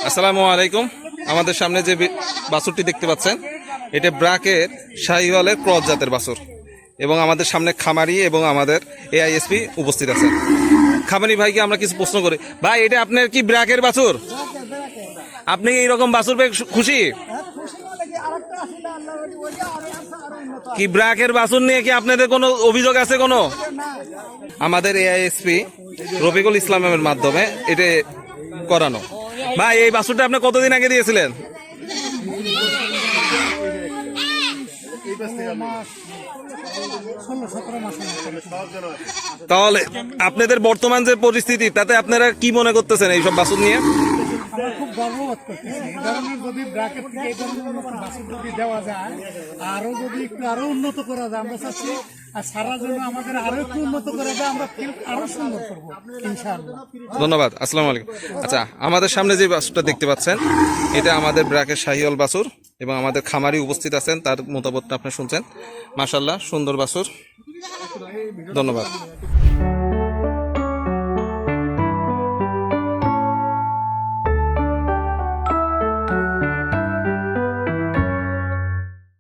আসসালামু আলাইকুম। আমাদের সামনে যে বাছুরটি দেখতে পাচ্ছেন এটা ব্রাকের শাহিওয়ালের ক্রস জাতের বাছুর এবং আমাদের সামনে খামারি এবং আমাদের এআইএসপি উপস্থিত আছেন। খামারি ভাইকে আমরা কিছু প্রশ্ন করি। ভাই, এটা আপনার কি ব্রাকের বাছুর? আপনি এইরকম বাছুর পেয়ে খুশি? কি ব্রাকের বাছুর নিয়ে কি আপনাদের কোনো অভিযোগ আছে? কোনো আমাদের এআইএসপি রফিকুল ইসলামের মাধ্যমে এটা করানো। ভাই, এই বাছুরটা আপনি কতদিন আগে দিয়েছিলেন? তাহলে আপনাদের বর্তমান যে পরিস্থিতি তাতে আপনারা কি মনে করতেছেন এইসব বাছুর নিয়ে? আমরা খুব গর্ববোধ করতেছি। এই ধরনের যদি ব্র্যাকেট থেকে এই ধরনের বাছুর যদি দেওয়া যায়, আরো যদি একটু আরো উন্নত করা যায়, আমরা চাচ্ছি আর সারা জন্য আমাদের আরো একটু উন্নত করা যায়, আমরা ফিল্ড আরো সুন্দর করবো ইনশাআল্লাহ। ধন্যবাদ। আসসালামু আলাইকুম। আচ্ছা, আমাদের সামনে যে বাছুরটা দেখতে পাচ্ছেন এটা আমাদের ব্র্যাকের শাহিওয়াল বাছুর এবং আমাদের খামারি উপস্থিত আছেন, তার মতামতটা আপনি শুনছেন। মাশাআল্লাহ, সুন্দর বাছুর। ধন্যবাদ।